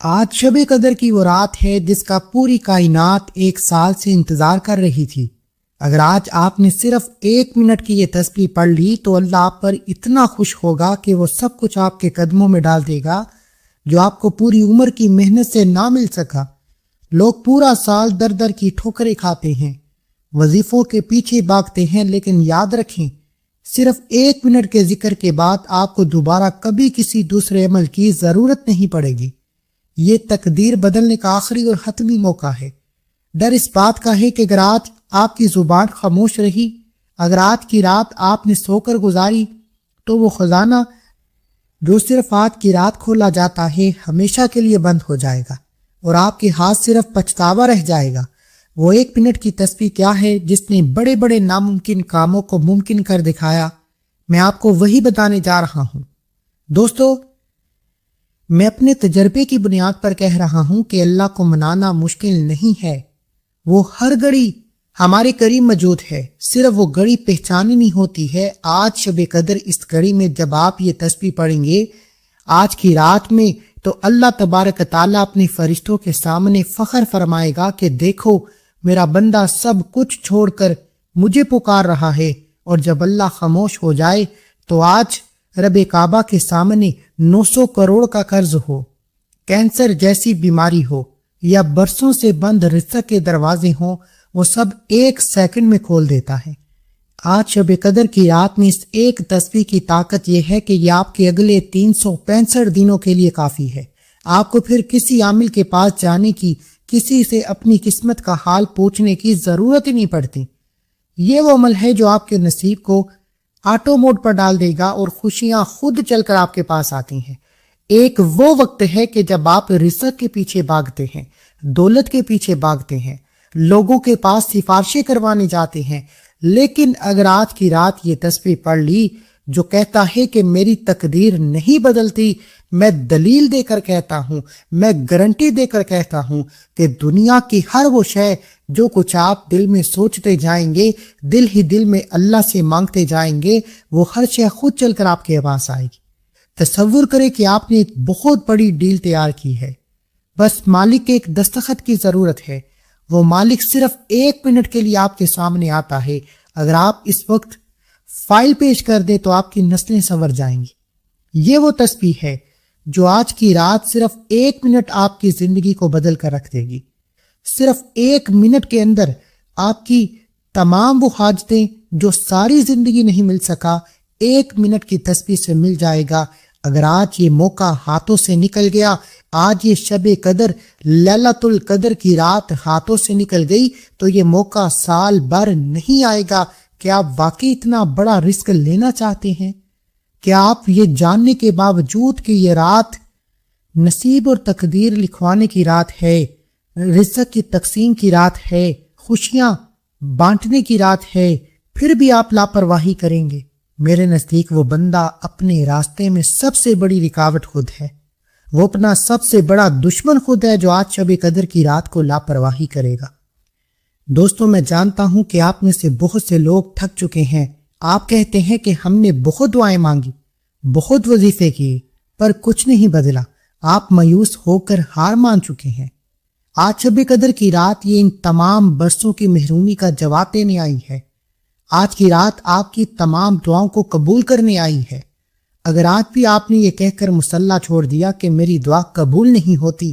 آج شب قدر کی وہ رات ہے جس کا پوری کائنات 1 سال سے انتظار کر رہی تھی۔ اگر آج آپ نے صرف 1 منٹ کی یہ تسبیح پڑھ لی تو اللہ آپ پر اتنا خوش ہوگا کہ وہ سب کچھ آپ کے قدموں میں ڈال دے گا جو آپ کو پوری عمر کی محنت سے نہ مل سکا۔ لوگ پورا سال در در کی ٹھوکریں کھاتے ہیں، وظیفوں کے پیچھے بھاگتے ہیں، لیکن یاد رکھیں صرف 1 منٹ کے ذکر کے بعد آپ کو دوبارہ کبھی کسی دوسرے عمل کی ضرورت نہیں پڑے گی۔ یہ تقدیر بدلنے کا آخری اور حتمی موقع ہے۔ ڈر اس بات کا ہے کہ اگر آج آپ کی زبان خاموش رہی، اگر آج کی رات آپ نے سو کر گزاری، تو وہ خزانہ جو صرف آج کی رات کھولا جاتا ہے ہمیشہ کے لیے بند ہو جائے گا اور آپ کے ہاتھ صرف پچھتاوا رہ جائے گا۔ وہ 1 منٹ کی تسبیح کیا ہے جس نے بڑے بڑے ناممکن کاموں کو ممکن کر دکھایا؟ میں آپ کو وہی بتانے جا رہا ہوں۔ دوستو، میں اپنے تجربے کی بنیاد پر کہہ رہا ہوں کہ اللہ کو منانا مشکل نہیں ہے۔ وہ ہر گھڑی ہمارے قریب موجود ہے، صرف وہ گھڑی پہچاننی ہوتی ہے۔ آج شب قدر اس گھڑی میں جب آپ یہ تسبیح پڑھیں گے آج کی رات میں، تو اللہ تبارک تعالیٰ اپنے فرشتوں کے سامنے فخر فرمائے گا کہ دیکھو میرا بندہ سب کچھ چھوڑ کر مجھے پکار رہا ہے۔ اور جب اللہ خاموش ہو جائے تو آج رب کعبہ کے سامنے 900 کروڑ کا قرض ہو، کینسر جیسی بیماری ہو، یا برسوں سے بند رزق کے دروازے ہوں، وہ سب 1 سیکنڈ میں کھول دیتا ہے۔ آج شب قدر کی رات میں اس ایک تسبیح کی طاقت یہ ہے کہ یہ آپ کے اگلے 365 دنوں کے لیے کافی ہے۔ آپ کو پھر کسی عامل کے پاس جانے کی، کسی سے اپنی قسمت کا حال پوچھنے کی ضرورت ہی نہیں پڑتی۔ یہ وہ عمل ہے جو آپ کے نصیب کو آٹو موڈ پر ڈال دے گا اور خوشیاں خود چل کر آپ کے پاس آتی ہیں۔ ایک وہ وقت ہے کہ جب آپ رزق کے پیچھے بھاگتے ہیں، دولت کے پیچھے بھاگتے ہیں، لوگوں کے پاس سفارشیں کروانے جاتے ہیں، لیکن اگر آج کی رات یہ تسبیح پڑھ لی جو کہتا ہے کہ میری تقدیر نہیں بدلتی، میں دلیل دے کر کہتا ہوں، میں گارنٹی دے کر کہتا ہوں کہ دنیا کی ہر وہ شے جو کچھ آپ دل میں سوچتے جائیں گے، دل ہی دل میں اللہ سے مانگتے جائیں گے، وہ ہر شے خود چل کر آپ کے پاس آئے گی۔ تصور کریں کہ آپ نے ایک بہت بڑی ڈیل تیار کی ہے، بس مالک کے ایک دستخط کی ضرورت ہے۔ وہ مالک صرف 1 منٹ کے لیے آپ کے سامنے آتا ہے۔ اگر آپ اس وقت فائل پیش کر دیں تو آپ کی نسلیں سنور جائیں گی۔ یہ وہ تسبیح ہے جو آج کی رات صرف 1 منٹ آپ کی زندگی کو بدل کر رکھ دے گی۔ صرف 1 منٹ کے اندر آپ کی تمام وہ حاجتیں جو ساری زندگی نہیں مل سکا، 1 منٹ کی تسبیح سے مل جائے گا۔ اگر آج یہ موقع ہاتھوں سے نکل گیا، آج یہ شب قدر لیلۃ القدر کی رات ہاتھوں سے نکل گئی، تو یہ موقع سال بھر نہیں آئے گا۔ کیا آپ واقعی اتنا بڑا رسک لینا چاہتے ہیں؟ کیا آپ یہ جاننے کے باوجود کہ یہ رات نصیب اور تقدیر لکھوانے کی رات ہے، رزق کی تقسیم کی رات ہے، خوشیاں بانٹنے کی رات ہے، پھر بھی آپ لاپرواہی کریں گے؟ میرے نزدیک وہ بندہ اپنے راستے میں سب سے بڑی رکاوٹ خود ہے، وہ اپنا سب سے بڑا دشمن خود ہے جو آج شب قدر کی رات کو لاپرواہی کرے گا۔ دوستوں، میں جانتا ہوں کہ آپ میں سے بہت سے لوگ تھک چکے ہیں۔ آپ کہتے ہیں کہ ہم نے بہت دعائیں مانگی، بہت وظیفے کیے، پر کچھ نہیں بدلا۔ آپ مایوس ہو کر ہار مان چکے ہیں۔ آج شب قدر کی رات یہ ان تمام برسوں کی محرومی کا جواب دینے آئی ہے۔ آج کی رات آپ کی تمام دعاؤں کو قبول کرنے آئی ہے۔ اگر آج بھی آپ نے یہ کہہ کر مصلی چھوڑ دیا کہ میری دعا قبول نہیں ہوتی،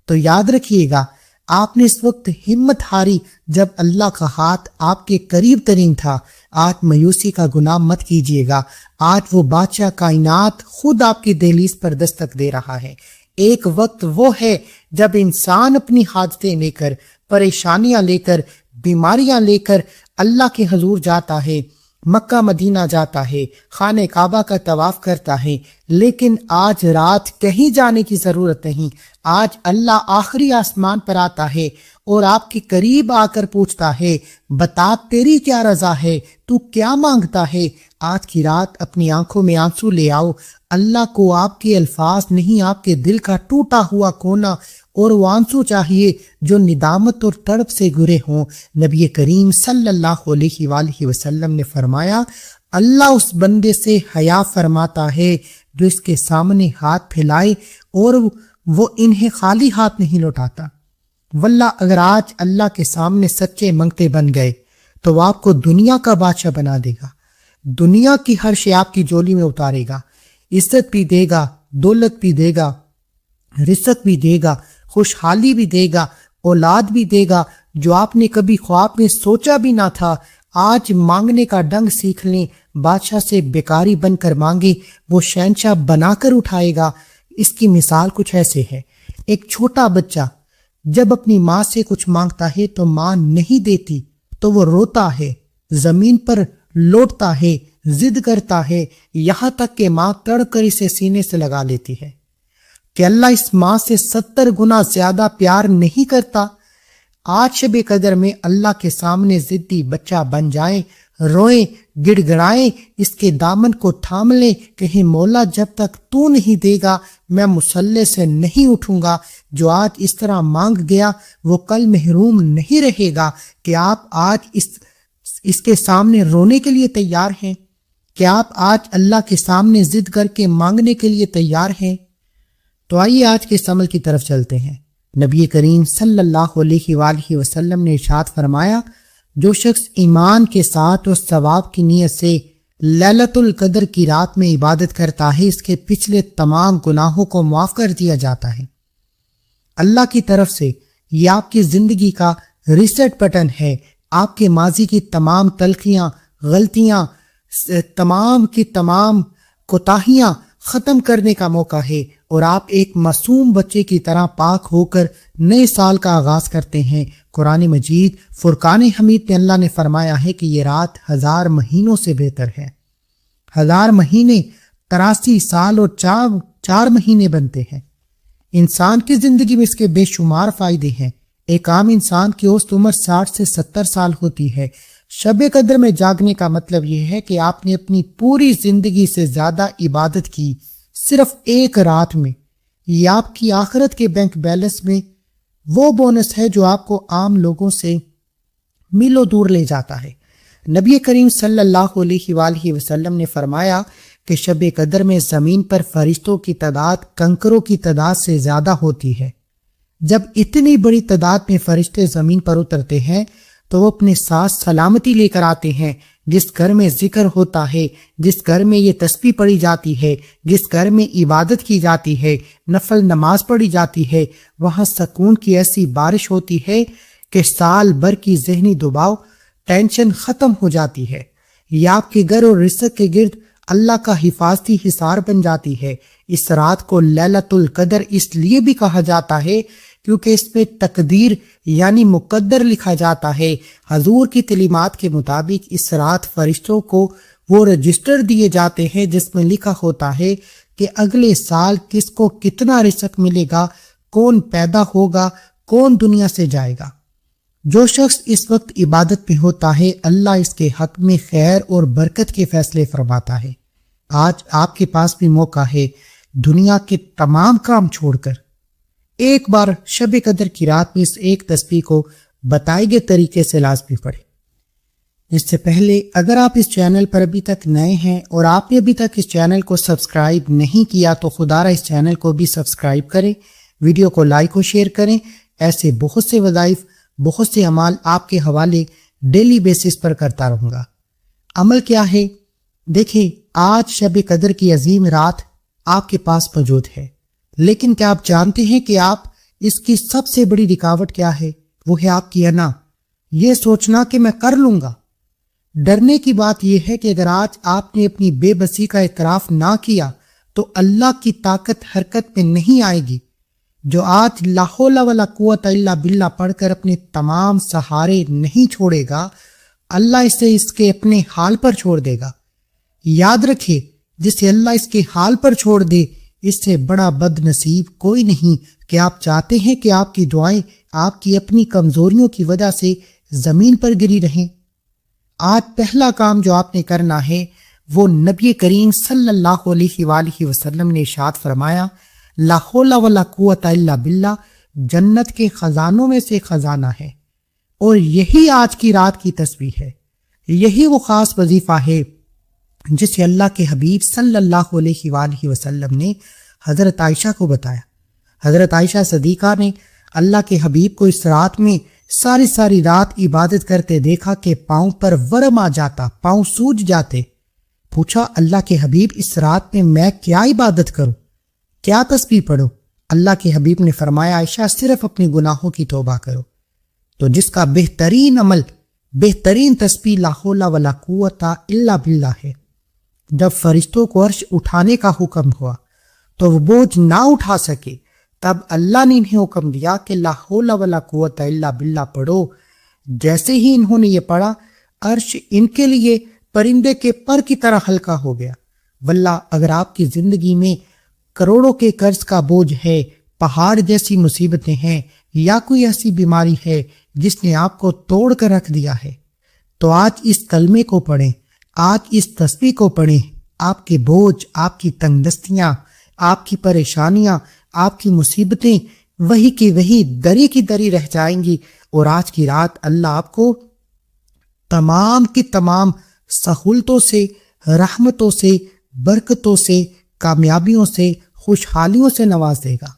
تو یاد رکھیے گا آپ نے اس وقت ہمت ہاری جب اللہ کا ہاتھ آپ کے قریب ترین تھا۔ آج مایوسی کا گناہ مت کیجیے گا۔ آج وہ بادشاہ کائنات خود آپ کی دہلیز پر دستک دے رہا ہے۔ ایک وقت وہ ہے جب انسان اپنی حاجتیں لے کر، پریشانیاں لے کر، بیماریاں لے کر اللہ کے حضور جاتا ہے، مکہ مدینہ جاتا ہے، خانہ کعبہ کا طواف کرتا ہے، لیکن آج رات کہیں جانے کی ضرورت نہیں۔ آج اللہ آخری آسمان پر آتا ہے اور آپ کے قریب آ کر پوچھتا ہے، بتا تیری کیا رضا ہے، تو کیا مانگتا ہے؟ آج کی رات اپنی آنکھوں میں آنسو لے آؤ۔ اللہ کو آپ کے الفاظ نہیں، آپ کے دل کا ٹوٹا ہوا کونا اور وہ آنسو چاہیے جو ندامت اور تڑپ سے گرے ہوں۔ نبی کریم صلی اللہ علیہ وآلہ وسلم نے فرمایا، اللہ اس بندے سے حیا فرماتا ہے جو اس کے سامنے ہاتھ پھیلائے اور وہ انہیں خالی ہاتھ نہیں لوٹاتا۔ واللہ اگر آج اللہ کے سامنے سچے منگتے بن گئے تو وہ آپ کو دنیا کا بادشاہ بنا دے گا، دنیا کی ہر شے آپ کی جولی میں اتارے گا، عزت بھی دے گا، دولت بھی دے گا، رزق بھی دے گا، خوشحالی بھی دے گا، اولاد بھی دے گا، جو آپ نے کبھی خواب میں سوچا بھی نہ تھا۔ آج مانگنے کا ڈنگ سیکھ لیں، بادشاہ سے بیکاری بن کر مانگے، وہ شہنشاہ بنا کر اٹھائے گا۔ اس کی مثال کچھ ایسے ہے، ایک چھوٹا بچہ جب اپنی ماں سے کچھ مانگتا ہے تو ماں نہیں دیتی تو وہ روتا ہے، زمین پر لوٹتا ہے، ضد کرتا ہے، یہاں تک کہ ماں تڑ کر اسے سینے سے لگا لیتی ہے۔ کہ اللہ اس ماں سے 70 گنا زیادہ پیار نہیں کرتا؟ آج شب قدر میں اللہ کے سامنے ضدی بچہ بن جائیں، روئیں، گڑ گڑائیں، اس کے دامن کو تھام لیں، کہیں مولا جب تک تو نہیں دے گا میں مصلی سے نہیں اٹھوں گا۔ جو آج اس طرح مانگ گیا وہ کل محروم نہیں رہے گا۔ کہ آپ آج اس کے سامنے رونے کے لیے تیار ہیں؟ کہ آپ آج اللہ کے سامنے ضد کر کے مانگنے کے لیے تیار ہیں؟ تو آئیے آج کے اس عمل کی طرف چلتے ہیں۔ نبی کریم صلی اللہ علیہ وآلہ وسلم نے ارشاد فرمایا، جو شخص ایمان کے ساتھ اور ثواب کی نیت سے لیلۃ القدر کی رات میں عبادت کرتا ہے، اس کے پچھلے تمام گناہوں کو معاف کر دیا جاتا ہے۔ اللہ کی طرف سے یہ آپ کی زندگی کا ریسٹ بٹن ہے۔ آپ کے ماضی کی تمام تلخیاں، غلطیاں، تمام کی تمام کوتاہیاں ختم کرنے کا موقع ہے، اور آپ ایک معصوم بچے کی طرح پاک ہو کر نئے سال کا آغاز کرتے ہیں۔ قرآن مجید فرقان حمید میں اللہ نے فرمایا ہے کہ یہ رات 1000 مہینوں سے بہتر ہے۔ 1000 مہینے 83 سال اور 4 مہینے بنتے ہیں۔ انسان کی زندگی میں اس کے بے شمار فائدے ہیں۔ ایک عام انسان کی اوسط عمر 60 سے 70 سال ہوتی ہے۔ شب قدر میں جاگنے کا مطلب یہ ہے کہ آپ نے اپنی پوری زندگی سے زیادہ عبادت کی صرف ایک رات میں۔ یہ آپ کی آخرت کے بینک بیلنس میں وہ بونس ہے جو آپ کو عام لوگوں سے میلوں دور لے جاتا ہے۔ نبی کریم صلی اللہ علیہ وآلہ وسلم نے فرمایا کہ شب قدر میں زمین پر فرشتوں کی تعداد کنکروں کی تعداد سے زیادہ ہوتی ہے۔ جب اتنی بڑی تعداد میں فرشتے زمین پر اترتے ہیں تو وہ اپنے ساتھ سلامتی لے کر آتے ہیں۔ جس گھر میں ذکر ہوتا ہے، جس گھر میں یہ تسبیح پڑھی جاتی ہے، جس گھر میں عبادت کی جاتی ہے، نفل نماز پڑھی جاتی ہے، وہاں سکون کی ایسی بارش ہوتی ہے کہ سال بھر کی ذہنی دباؤ، ٹینشن ختم ہو جاتی ہے۔ یہ آپ کے گھر اور رزق کے گرد اللہ کا حفاظتی حصار بن جاتی ہے۔ اس رات کو لیلۃ القدر اس لیے بھی کہا جاتا ہے کیونکہ اس میں تقدیر یعنی مقدر لکھا جاتا ہے۔ حضور کی تعلیمات کے مطابق اس رات فرشتوں کو وہ رجسٹر دیے جاتے ہیں جس میں لکھا ہوتا ہے کہ اگلے سال کس کو کتنا رزق ملے گا، کون پیدا ہوگا، کون دنیا سے جائے گا۔ جو شخص اس وقت عبادت میں ہوتا ہے اللہ اس کے حق میں خیر اور برکت کے فیصلے فرماتا ہے۔ آج آپ کے پاس بھی موقع ہے، دنیا کے تمام کام چھوڑ کر ایک بار شب قدر کی رات میں اس ایک تسبیح کو بتائے گئے طریقے سے لازمی پڑھیں۔ اس سے پہلے اگر آپ اس چینل پر ابھی تک نئے ہیں اور آپ نے ابھی تک اس چینل کو سبسکرائب نہیں کیا تو خدا را اس چینل کو بھی سبسکرائب کریں، ویڈیو کو لائک و شیئر کریں۔ ایسے بہت سے وظائف، بہت سے اعمال آپ کے حوالے ڈیلی بیسس پر کرتا رہوں گا۔ عمل کیا ہے؟ دیکھیں، آج شب قدر کی عظیم رات آپ کے پاس موجود ہے، لیکن کیا آپ جانتے ہیں کہ آپ اس کی سب سے بڑی رکاوٹ کیا ہے؟ وہ ہے آپ کی انا، یہ سوچنا کہ میں کر لوں گا۔ ڈرنے کی بات یہ ہے کہ اگر آج آپ نے اپنی بے بسی کا اعتراف نہ کیا تو اللہ کی طاقت حرکت میں نہیں آئے گی۔ جو آج لا حول ولا قوت الا باللہ پڑھ کر اپنے تمام سہارے نہیں چھوڑے گا، اللہ اسے اس کے اپنے حال پر چھوڑ دے گا۔ یاد رکھے، جسے اللہ اس کے حال پر چھوڑ دے اس سے بڑا بد نصیب کوئی نہیں۔ کہ آپ چاہتے ہیں کہ آپ کی دعائیں آپ کی اپنی کمزوریوں کی وجہ سے زمین پر گری رہیں؟ آج پہلا کام جو آپ نے کرنا ہے وہ نبی کریم صلی اللہ علیہ وآلہ وسلم نے ارشاد فرمایا، لا حول ولا قوت الا باللہ جنت کے خزانوں میں سے خزانہ ہے، اور یہی آج کی رات کی تسبیح ہے۔ یہی وہ خاص وظیفہ ہے جسے اللہ کے حبیب صلی اللہ علیہ وآلہ وسلم نے حضرت عائشہ کو بتایا۔ حضرت عائشہ صدیقہ نے اللہ کے حبیب کو اس رات میں ساری رات عبادت کرتے دیکھا کہ پاؤں پر ورم آ جاتا، پاؤں سوج جاتے۔ پوچھا اللہ کے حبیب اس رات میں کیا عبادت کروں، کیا تسبیح پڑھوں؟ اللہ کے حبیب نے فرمایا عائشہ صرف اپنے گناہوں کی توبہ کرو۔ تو جس کا بہترین عمل، بہترین تسبیح لا حول ولا قوت الا باللہ ہے۔ جب فرشتوں کو عرش اٹھانے کا حکم ہوا تو وہ بوجھ نہ اٹھا سکے، تب اللہ نے انہیں حکم دیا کہ لا حول ولا قوت الا باللہ پڑھو۔ جیسے ہی انہوں نے یہ پڑھا، عرش ان کے لیے پرندے کے پر کی طرح ہلکا ہو گیا۔ واللہ اگر آپ کی زندگی میں کروڑوں کے قرض کا بوجھ ہے، پہاڑ جیسی مصیبتیں ہیں، یا کوئی ایسی بیماری ہے جس نے آپ کو توڑ کر رکھ دیا ہے، تو آج اس کلمے کو پڑھیں، آج اس تسبیح کو پڑھیں۔ آپ کے بوجھ، آپ کی تنگ دستیاں، آپ کی پریشانیاں، آپ کی مصیبتیں وہی کی وہی دری کی دری رہ جائیں گی، اور آج کی رات اللہ آپ کو تمام کی تمام سہولتوں سے، رحمتوں سے، برکتوں سے، کامیابیوں سے، خوشحالیوں سے نواز دے گا۔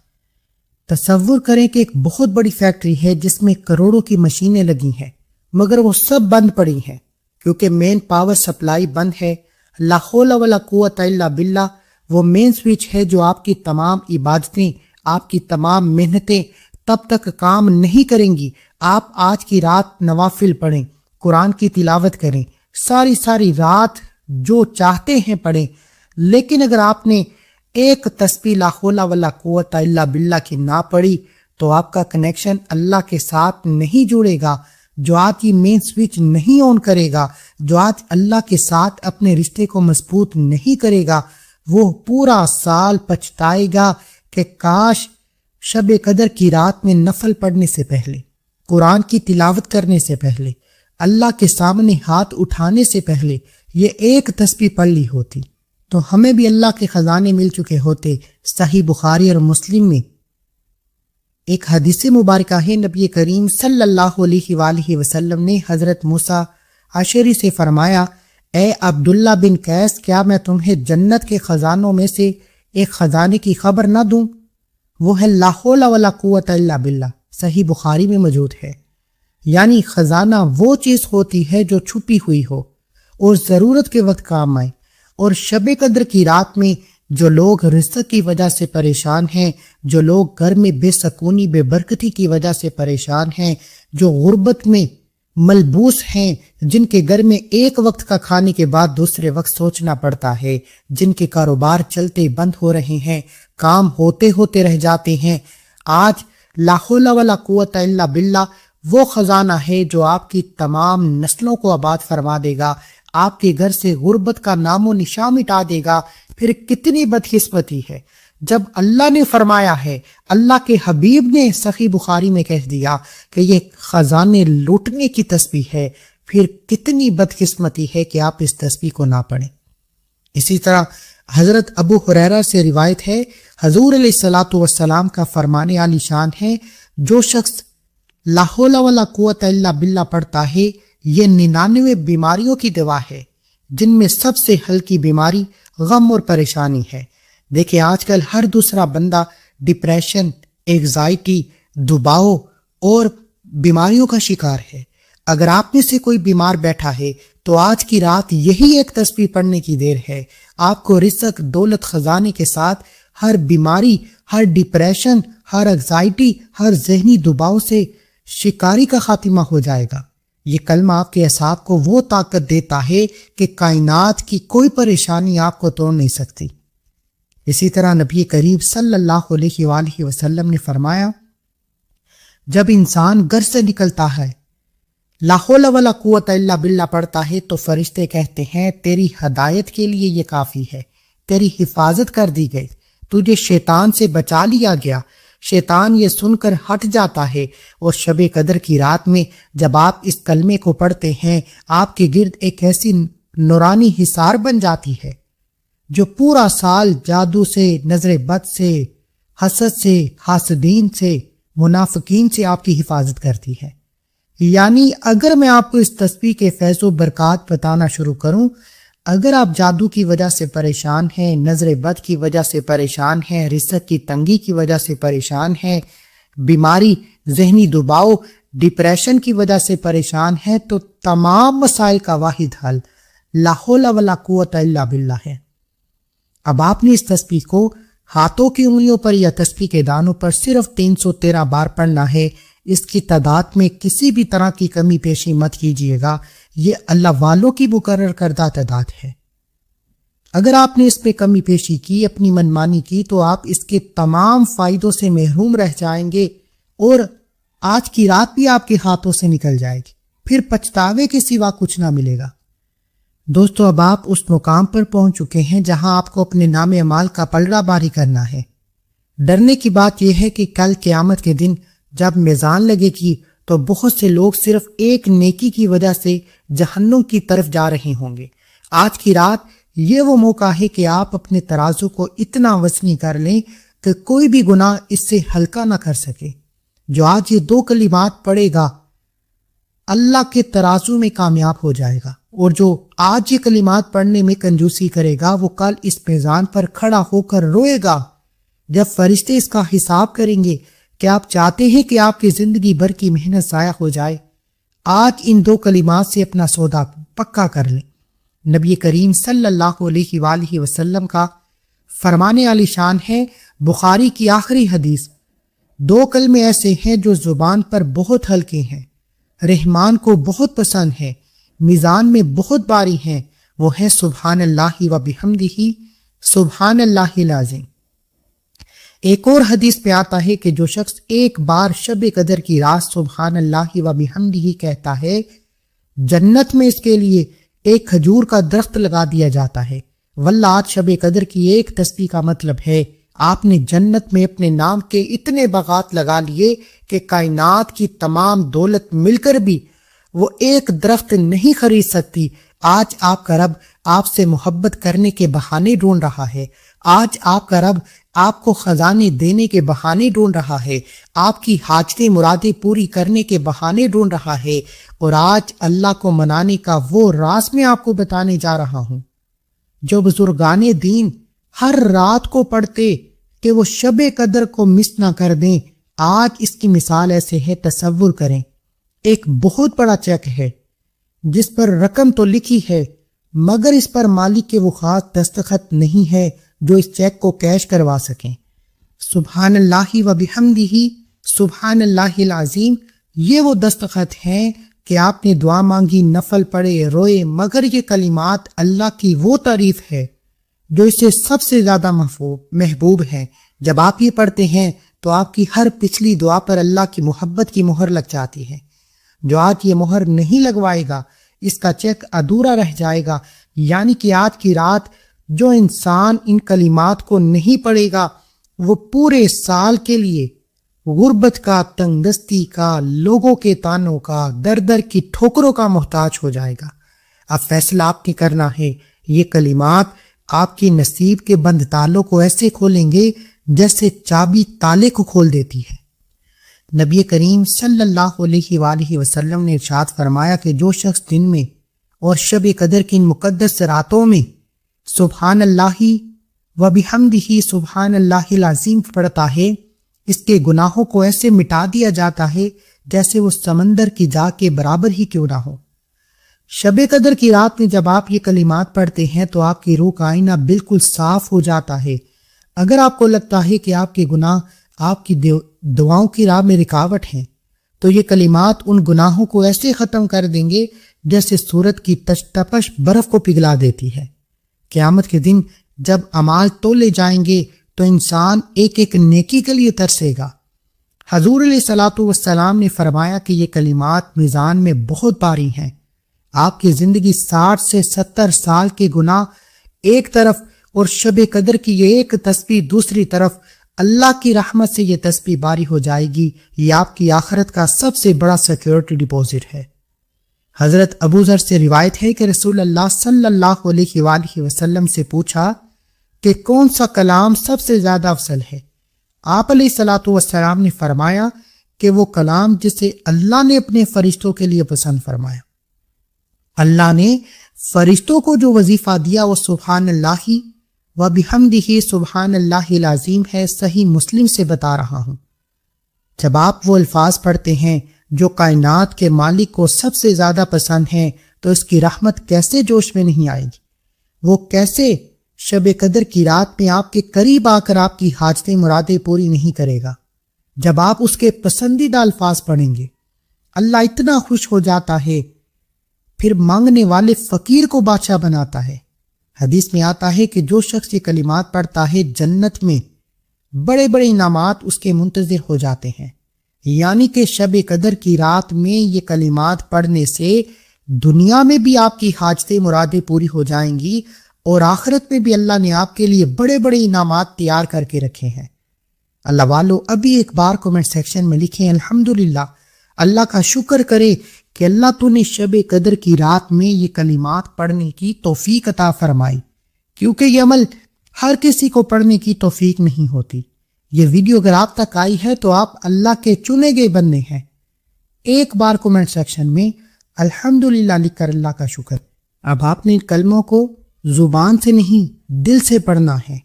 تصور کریں کہ ایک بہت بڑی فیکٹری ہے جس میں کروڑوں کی مشینیں لگی ہیں، مگر وہ سب بند پڑی ہیں کیونکہ مین پاور سپلائی بند ہے۔ لا حول ولا قوت الا باللہ وہ مین سوئچ ہے جو آپ کی تمام عبادتیں، آپ کی تمام محنتیں تب تک کام نہیں کریں گی۔ آپ آج کی رات نوافل پڑھیں، قرآن کی تلاوت کریں، ساری رات جو چاہتے ہیں پڑھیں، لیکن اگر آپ نے ایک تسبیح لا حول ولا قوت الا باللہ کی نہ پڑھی تو آپ کا کنیکشن اللہ کے ساتھ نہیں جڑے گا۔ جو آج یہ مین سوئچ نہیں آن کرے گا، جو آج اللہ کے ساتھ اپنے رشتے کو مضبوط نہیں کرے گا، وہ پورا سال پچھتائے گا کہ کاش شب قدر کی رات میں نفل پڑھنے سے پہلے، قرآن کی تلاوت کرنے سے پہلے، اللہ کے سامنے ہاتھ اٹھانے سے پہلے یہ ایک تسبیح پڑھ لی ہوتی، تو ہمیں بھی اللہ کے خزانے مل چکے ہوتے۔ صحیح بخاری اور مسلم میں ایک حدیث مبارکہ ہے، نبی کریم صلی اللہ علیہ وآلہ وسلم نے حضرت موسیٰ اشعری سے فرمایا، اے عبداللہ بن قیس، کیا میں تمہیں جنت کے خزانوں میں سے ایک خزانے کی خبر نہ دوں؟ وہ ہے لا حول ولا قوت الا باللہ، صحیح بخاری میں موجود ہے۔ یعنی خزانہ وہ چیز ہوتی ہے جو چھپی ہوئی ہو اور ضرورت کے وقت کام آئے۔ اور شب قدر کی رات میں جو لوگ رزق کی وجہ سے پریشان ہیں، جو لوگ گھر میں بے سکونی، بے برکتی کی وجہ سے پریشان ہیں، جو غربت میں ملبوس ہیں، جن کے گھر میں ایک وقت کا کھانے کے بعد دوسرے وقت سوچنا پڑتا ہے، جن کے کاروبار چلتے بند ہو رہے ہیں، کام ہوتے رہ جاتے ہیں، آج لا حول ولا قوت الا باللہ وہ خزانہ ہے جو آپ کی تمام نسلوں کو آباد فرما دے گا، آپ کے گھر سے غربت کا نام و نشان مٹا دے گا۔ پھر کتنی بدقسمتی ہے جب اللہ نے فرمایا ہے، اللہ کے حبیب نے صحیح بخاری میں کہہ دیا کہ یہ خزانے لوٹنے کی تسبیح ہے، پھر کتنی بدقسمتی ہے کہ آپ اس تسبیح کو نہ پڑھیں۔ اسی طرح حضرت ابو ہریرہ سے روایت ہے، حضور علیہ الصلوۃ والسلام کا فرمان عالی شان ہے، جو شخص لا حول ولا قوت الا باللہ پڑھتا ہے، یہ 99 بیماریوں کی دوا ہے، جن میں سب سے ہلکی بیماری غم اور پریشانی ہے۔ دیکھیں آج کل ہر دوسرا بندہ ڈپریشن، ایگزائٹی، دباؤ اور بیماریوں کا شکار ہے۔ اگر آپ میں سے کوئی بیمار بیٹھا ہے تو آج کی رات یہی ایک تسبیح پڑھنے کی دیر ہے، آپ کو رزق، دولت، خزانے کے ساتھ ہر بیماری، ہر ڈپریشن، ہر انگزائٹی، ہر ذہنی دباؤ سے شکاری کا خاتمہ ہو جائے گا۔ یہ کلمہ آپ کے اعصاب کو وہ طاقت دیتا ہے کہ کائنات کی کوئی پریشانی آپ کو توڑ نہیں سکتی۔ اسی طرح نبی کریم صلی اللہ علیہ وآلہ وسلم نے فرمایا، جب انسان گھر سے نکلتا ہے، لا حول ولا قوت الا باللہ پڑھتا ہے، تو فرشتے کہتے ہیں تیری ہدایت کے لیے یہ کافی ہے، تیری حفاظت کر دی گئی، تجھے شیطان سے بچا لیا گیا۔ شیطان یہ سن کر ہٹ جاتا ہے، اور شب قدر کی رات میں جب آپ اس کلمے کو پڑھتے ہیں، آپ کے گرد ایک ایسی نورانی حصار بن جاتی ہے جو پورا سال جادو سے، نظر بد سے، حسد سے، حاسدین سے، منافقین سے آپ کی حفاظت کرتی ہے۔ یعنی اگر میں آپ کو اس تسبیح کے فیض و برکات بتانا شروع کروں، اگر آپ جادو کی وجہ سے پریشان ہیں، نظر بد کی وجہ سے پریشان ہیں، رزق کی تنگی کی وجہ سے پریشان ہیں، بیماری، ذہنی دباؤ، ڈپریشن کی وجہ سے پریشان ہیں، تو تمام مسائل کا واحد حل لا حول ولا قوت الا باللہ ہے۔ اب آپ نے اس تسبیح کو ہاتھوں کی انگلیوں پر یا تسبیح کے دانوں پر صرف 313 بار پڑھنا ہے۔ اس کی تعداد میں کسی بھی طرح کی کمی پیشی مت کیجیے گا، یہ اللہ والوں کی مقرر کردہ تعداد ہے۔ اگر آپ نے اس پہ کمی پیشی کی، اپنی منمانی کی، تو آپ اس کے تمام فائدوں سے محروم رہ جائیں گے اور آج کی رات بھی آپ کے ہاتھوں سے نکل جائے گی، پھر پچھتاوے کے سوا کچھ نہ ملے گا۔ دوستو، اب آپ اس مقام پر پہنچ چکے ہیں جہاں آپ کو اپنے نام اعمال کا پلڑا باری کرنا ہے۔ ڈرنے کی بات یہ ہے کہ کل قیامت کے دن جب میزان لگے گی تو بہت سے لوگ صرف ایک نیکی کی وجہ سے جہنم کی طرف جا رہے ہوں گے۔ آج کی رات یہ وہ موقع ہے کہ آپ اپنے ترازو کو اتنا وزنی کر لیں کہ کوئی بھی گناہ اس سے ہلکا نہ کر سکے۔ جو آج یہ 2 کلمات پڑھے گا اللہ کے ترازو میں کامیاب ہو جائے گا، اور جو آج یہ کلمات پڑھنے میں کنجوسی کرے گا وہ کل اس میزان پر کھڑا ہو کر روئے گا جب فرشتے اس کا حساب کریں گے کہ آپ چاہتے ہیں کہ آپ کی زندگی بھر کی محنت ضائع ہو جائے۔ آج ان 2 کلمات سے اپنا سودا پکا کر لیں۔ نبی کریم صلی اللہ علیہ وآلہ وسلم کا فرمانے علی شان ہے، بخاری کی آخری حدیث، 2 کلمے ایسے ہیں جو زبان پر بہت ہلکے ہیں، رحمان کو بہت پسند ہے، میزان میں بہت باری ہیں، وہ ہے سبحان اللہ و بحمدہ، سبحان اللہ العظیم۔ ایک اور حدیث پہ آتا ہے کہ جو شخص ایک بار شب قدر کی رات سبحان اللہ و بحمدہ کہتا ہے، جنت میں اس کے لیے ایک کھجور کا درخت لگا دیا جاتا ہے۔ واللہ آج شب قدر کی ایک تسبیح کا مطلب ہے آپ نے جنت میں اپنے نام کے اتنے باغات لگا لیے کہ کائنات کی تمام دولت مل کر بھی وہ ایک درخت نہیں خرید سکتی۔ آج آپ کا رب آپ سے محبت کرنے کے بہانے ڈھونڈ رہا ہے۔ آج آپ کا رب آپ کو خزانے دینے کے بہانے ڈھونڈ رہا ہے، آپ کی حاجتیں مرادیں پوری کرنے کے بہانے ڈھونڈ رہا ہے، اور آج اللہ کو منانے کا وہ راز میں آپ کو بتانے جا رہا ہوں جو بزرگان دین ہر رات کو پڑھتے کہ وہ شب قدر کو مس نہ کر دیں۔ آج اس کی مثال ایسے ہے، تصور کریں ایک بہت بڑا چیک ہے جس پر رقم تو لکھی ہے مگر اس پر مالک کے وہ خاص دستخط نہیں ہے جو اس چیک کو کیش کروا سکیں۔ سبحان اللہ و بحمدہ، سبحان اللہ العظیم، یہ وہ دستخط ہیں کہ آپ نے دعا مانگی، نفل پڑھے، روئے، مگر یہ کلمات اللہ کی وہ تعریف ہے جو اسے سب سے زیادہ محبوب ہے۔ جب آپ یہ پڑھتے ہیں تو آپ کی ہر پچھلی دعا پر اللہ کی محبت کی مہر لگ جاتی ہے۔ جو آج یہ مہر نہیں لگوائے گا اس کا چیک ادھورا رہ جائے گا، یعنی کہ آج کی رات جو انسان ان کلمات کو نہیں پڑھے گا وہ پورے سال کے لیے غربت کا، تنگ دستی کا، لوگوں کے تانوں کا، در در کی ٹھوکروں کا محتاج ہو جائے گا۔ اب فیصلہ آپ نے کرنا ہے۔ یہ کلمات آپ کی نصیب کے بند تالوں کو ایسے کھولیں گے جیسے چابی تالے کو کھول دیتی ہے۔ نبی کریم صلی اللہ علیہ وآلہ وسلم نے ارشاد فرمایا کہ جو شخص دن میں اور شب قدر کی ان مقدس راتوں میں سبحان اللہ و بحمدہ سبحان اللہ العظیم پڑھتا ہے، اس کے گناہوں کو ایسے مٹا دیا جاتا ہے جیسے وہ سمندر کی جا کے برابر ہی کیوں نہ ہو۔ شب قدر کی رات میں جب آپ یہ کلمات پڑھتے ہیں تو آپ کی روح کا آئینہ بالکل صاف ہو جاتا ہے۔ اگر آپ کو لگتا ہے کہ آپ کے گناہ آپ کی دعاؤں کی راہ میں رکاوٹ ہیں تو یہ کلمات ان گناہوں کو ایسے ختم کر دیں گے جیسے سورج کی تپش برف کو پگھلا دیتی ہے۔ قیامت کے دن جب اعمال تولے جائیں گے تو انسان ایک ایک نیکی کے لیے ترسے گا۔ حضور علیہ الصلوۃ والسلام نے فرمایا کہ یہ کلمات میزان میں بہت باری ہیں۔ آپ کی زندگی 60 سے 70 سال کے گناہ ایک طرف اور شب قدر کی یہ ایک تسبیح دوسری طرف، اللہ کی رحمت سے یہ تسبیح باری ہو جائے گی۔ یہ آپ کی آخرت کا سب سے بڑا سیکیورٹی ڈپازٹ ہے۔ حضرت ابو ذر سے روایت ہے کہ رسول اللہ صلی اللہ علیہ وآلہ وسلم سے پوچھا کہ کون سا کلام سب سے زیادہ افضل ہے؟ آپ علیہ الصلوۃ والسلام نے فرمایا کہ وہ کلام جسے اللہ نے اپنے فرشتوں کے لیے پسند فرمایا۔ اللہ نے فرشتوں کو جو وظیفہ دیا وہ سبحان اللہ و بحمدہ سبحان اللہ العظیم ہے، صحیح مسلم سے بتا رہا ہوں۔ جب آپ وہ الفاظ پڑھتے ہیں جو کائنات کے مالک کو سب سے زیادہ پسند ہیں تو اس کی رحمت کیسے جوش میں نہیں آئے گی؟ وہ کیسے شب قدر کی رات میں آپ کے قریب آ کر آپ کی حاجتیں مرادیں پوری نہیں کرے گا؟ جب آپ اس کے پسندیدہ الفاظ پڑھیں گے اللہ اتنا خوش ہو جاتا ہے، پھر مانگنے والے فقیر کو بادشاہ بناتا ہے۔ حدیث میں آتا ہے کہ جو شخص یہ کلمات پڑھتا ہے جنت میں بڑے بڑے انعامات اس کے منتظر ہو جاتے ہیں، یعنی کہ شب قدر کی رات میں یہ کلمات پڑھنے سے دنیا میں بھی آپ کی حاجتیں مرادیں پوری ہو جائیں گی اور آخرت میں بھی اللہ نے آپ کے لیے بڑے بڑے انعامات تیار کر کے رکھے ہیں۔ اللہ والو ابھی ایک بار کمنٹ سیکشن میں لکھیں الحمدللہ، اللہ کا شکر کرے کہ اللہ تو نے شب قدر کی رات میں یہ کلمات پڑھنے کی توفیق عطا فرمائی، کیونکہ یہ عمل ہر کسی کو پڑھنے کی توفیق نہیں ہوتی۔ یہ ویڈیو اگر آپ تک آئی ہے تو آپ اللہ کے چنے گئے بندے ہیں۔ ایک بار کمنٹ سیکشن میں الحمدللہ لکھ کر اللہ کا شکر۔ اب آپ نے ان کلموں کو زبان سے نہیں دل سے پڑھنا ہے،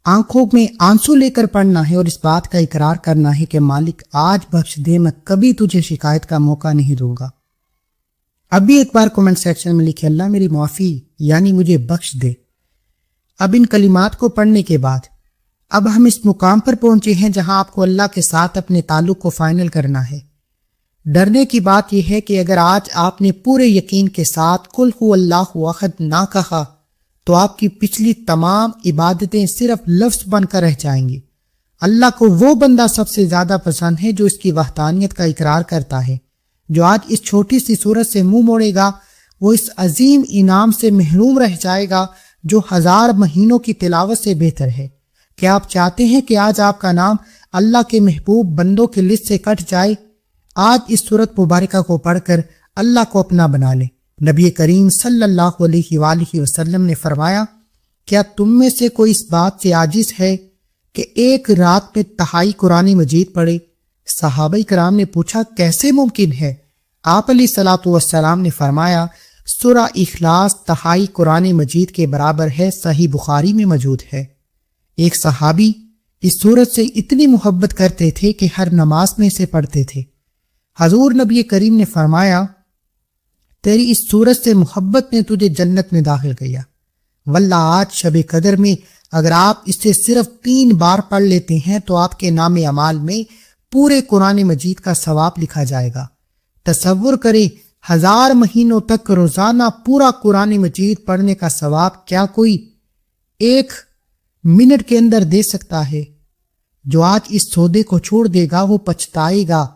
آنکھوں میں آنسو لے کر پڑھنا ہے اور اس بات کا اقرار کرنا ہے کہ مالک آج بخش دے، میں کبھی تجھے شکایت کا موقع نہیں دوں گا۔ ابھی ایک بار کمنٹ سیکشن میں لکھے اللہ میری معافی یعنی مجھے بخش دے۔ اب ان کلمات کو پڑھنے کے بعد اب ہم اس مقام پر پہنچے ہیں جہاں آپ کو اللہ کے ساتھ اپنے تعلق کو فائنل کرنا ہے۔ ڈرنے کی بات یہ ہے کہ اگر آج آپ نے پورے یقین کے ساتھ قل هو اللہ احد نہ کہا تو آپ کی پچھلی تمام عبادتیں صرف لفظ بن کر رہ جائیں گی۔ اللہ کو وہ بندہ سب سے زیادہ پسند ہے جو اس کی وحدانیت کا اقرار کرتا ہے۔ جو آج اس چھوٹی سی صورت سے منہ موڑے گا وہ اس عظیم انعام سے محروم رہ جائے گا جو 1000 مہینوں کی تلاوت سے بہتر ہے۔ کیا آپ چاہتے ہیں کہ آج آپ کا نام اللہ کے محبوب بندوں کی لسٹ سے کٹ جائے؟ آج اس سورت مبارکہ کو پڑھ کر اللہ کو اپنا بنا لیں۔ نبی کریم صلی اللہ علیہ وآلہ وسلم نے فرمایا، کیا تم میں سے کوئی اس بات سے عاجز ہے کہ ایک رات میں تہائی قرآن مجید پڑھے؟ صحابہ کرام نے پوچھا کیسے ممکن ہے؟ آپ علیہ الصلوۃ والسلام نے فرمایا سورہ اخلاص تہائی قرآن مجید کے برابر ہے، صحیح بخاری میں موجود ہے۔ ایک صحابی اس سورت سے اتنی محبت کرتے تھے کہ ہر نماز میں اسے پڑھتے تھے۔ حضور نبی کریم نے فرمایا تیری اس سورت سے محبت نے تجھے جنت میں داخل کیا۔ واللہ آج شب قدر میں اگر آپ اسے صرف 3 بار پڑھ لیتے ہیں تو آپ کے نام اعمال میں پورے قرآن مجید کا ثواب لکھا جائے گا۔ تصور کریں 1000 مہینوں تک روزانہ پورا قرآن مجید پڑھنے کا ثواب کیا کوئی 1 منٹ کے اندر دے سکتا ہے؟ جو آج اس سودے کو چھوڑ دے گا وہ پچھتائے گا۔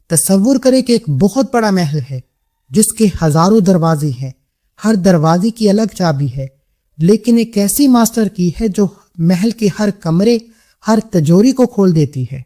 تصور کریں کہ ایک بہت بڑا محل ہے جس کے ہزاروں دروازے ہیں، ہر دروازے کی الگ چابی ہے، لیکن ایک ایسی ماسٹر کی ہے جو محل کے ہر کمرے، ہر تجوری کو کھول دیتی ہے۔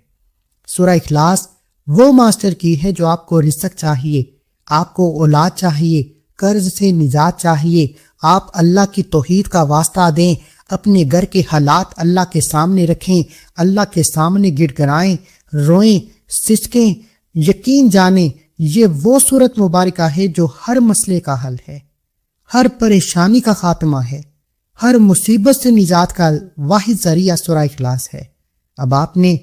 سورہ اخلاص وہ ماسٹر کی ہے جو آپ کو رزق چاہیے، آپ کو اولاد چاہیے، قرض سے نجات چاہیے، آپ اللہ کی توحید کا واسطہ دیں، اپنے گھر کے حالات اللہ کے سامنے رکھیں، اللہ کے سامنے گڑ گڑائیں، روئیں، سسکیں، یقین جانیں یہ وہ سورت مبارکہ ہے جو ہر مسئلے کا حل ہے، ہر پریشانی کا خاتمہ ہے، ہر مصیبت سے نجات کا واحد ذریعہ سورہ اخلاص ہے۔ اب آپ نے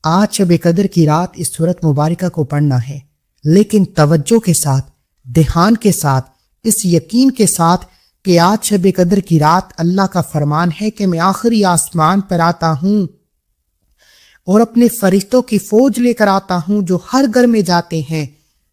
آج شب قدر کی رات اس سورت مبارکہ کو پڑھنا ہے، لیکن توجہ کے ساتھ، دھیان کے ساتھ، اس یقین کے ساتھ کہ آج شب قدر کی رات اللہ کا فرمان ہے کہ میں آخری آسمان پر آتا ہوں اور اپنے فرشتوں کی فوج لے کر آتا ہوں جو ہر گھر میں جاتے ہیں۔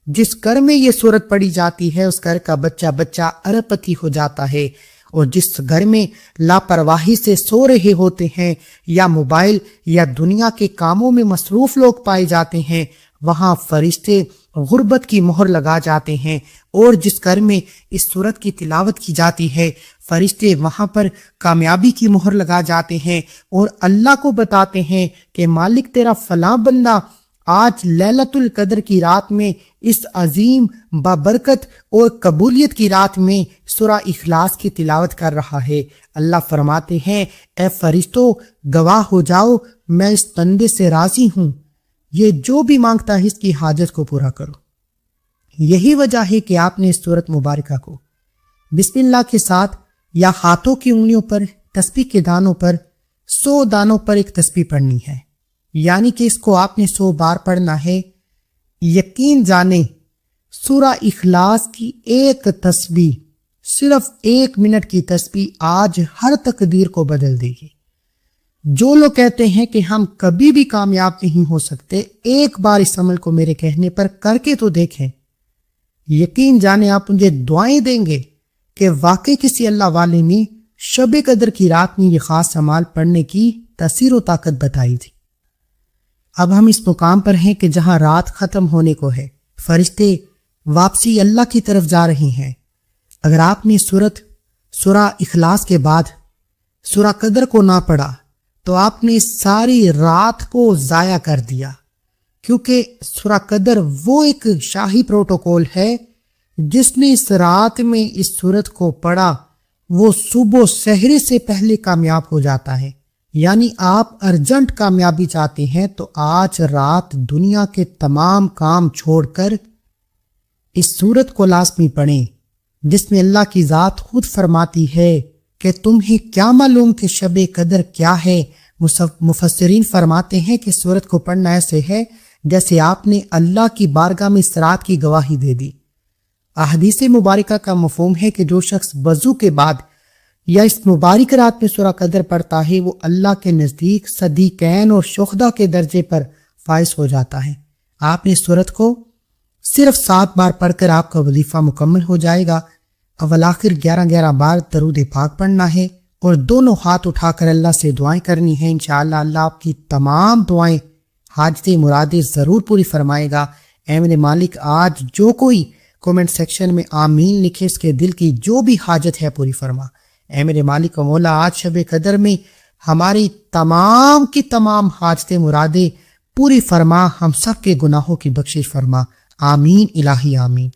جس گھر میں یہ سورت پڑھی جاتی ہے اس گھر کا بچہ ارب پتی ہو جاتا ہے، اور جس گھر میں لاپرواہی سے سو رہے ہوتے ہیں یا موبائل یا دنیا کے کاموں میں مصروف لوگ پائے جاتے ہیں وہاں فرشتے غربت کی مہر لگا جاتے ہیں، اور جس گھر میں اس سورت کی تلاوت کی جاتی ہے فرشتے وہاں پر کامیابی کی مہر لگا جاتے ہیں اور اللہ کو بتاتے ہیں کہ مالک تیرا فلاں بندہ آج لیلۃ القدر کی رات میں اس عظیم بابرکت اور قبولیت کی رات میں سورہ اخلاص کی تلاوت کر رہا ہے۔ اللہ فرماتے ہیں اے فرشتوں گواہ ہو جاؤ میں اس بندے سے راضی ہوں، یہ جو بھی مانگتا ہے اس کی حاجت کو پورا کرو۔ یہی وجہ ہے کہ آپ نے اس سورت مبارکہ کو بسم اللہ کے ساتھ یا ہاتھوں کی انگلیوں پر تسبیح کے دانوں پر 100 دانوں پر ایک تسبیح پڑھنی ہے، یعنی کہ اس کو آپ نے 100 بار پڑھنا ہے۔ یقین جانیں سورہ اخلاص کی ایک تسبیح، صرف 1 منٹ کی تسبیح آج ہر تقدیر کو بدل دے گی۔ جو لوگ کہتے ہیں کہ ہم کبھی بھی کامیاب نہیں ہو سکتے، ایک بار اس عمل کو میرے کہنے پر کر کے تو دیکھیں، یقین جانیں آپ مجھے دعائیں دیں گے کہ واقعی کسی اللہ والے نے شب قدر کی رات میں یہ خاص اعمال پڑھنے کی تاثیر و طاقت بتائی تھی۔ اب ہم اس مقام پر ہیں کہ جہاں رات ختم ہونے کو ہے، فرشتے واپسی اللہ کی طرف جا رہے ہیں۔ اگر آپ نے سورہ اخلاص کے بعد سورہ قدر کو نہ پڑھا تو آپ نے ساری رات کو ضائع کر دیا، کیونکہ سورہ قدر وہ ایک شاہی پروٹوکول ہے، جس نے اس رات میں اس سورت کو پڑھا وہ صبح سحری سے پہلے کامیاب ہو جاتا ہے۔ یعنی آپ ارجنٹ کامیابی چاہتے ہیں تو آج رات دنیا کے تمام کام چھوڑ کر اس سورت کو لازمی پڑھیں، جس میں اللہ کی ذات خود فرماتی ہے کہ تمہیں کیا معلوم کہ شب قدر کیا ہے۔ مفسرین فرماتے ہیں کہ سورت کو پڑھنا ایسے ہے جیسے آپ نے اللہ کی بارگاہ میں اس رات کی گواہی دے دی۔ احادیث مبارکہ کا مفہوم ہے کہ جو شخص وضو کے بعد یا اس مبارک رات میں سورہ قدر پڑھتا ہے وہ اللہ کے نزدیک صدیقین اور شہداء کے درجے پر فائز ہو جاتا ہے۔ آپ نے سورت کو صرف 7 بار پڑھ کر آپ کا وظیفہ مکمل ہو جائے گا۔ اول آخر 11 بار درود پاک پڑھنا ہے اور دونوں ہاتھ اٹھا کر اللہ سے دعائیں کرنی ہیں۔ انشاءاللہ اللہ آپ کی تمام دعائیں، حاجتیں، مرادیں ضرور پوری فرمائے گا۔ اے میرے مالک، آج جو کوئی کومنٹ سیکشن میں آمین لکھے، اس کے دل کی جو بھی حاجت ہے پوری فرما۔ اے میرے مالک و مولا، آج شب قدر میں ہماری تمام کی تمام حاجتیں، مرادیں پوری فرما، ہم سب کے گناہوں کی بخشش فرما۔ آمین الہی آمین۔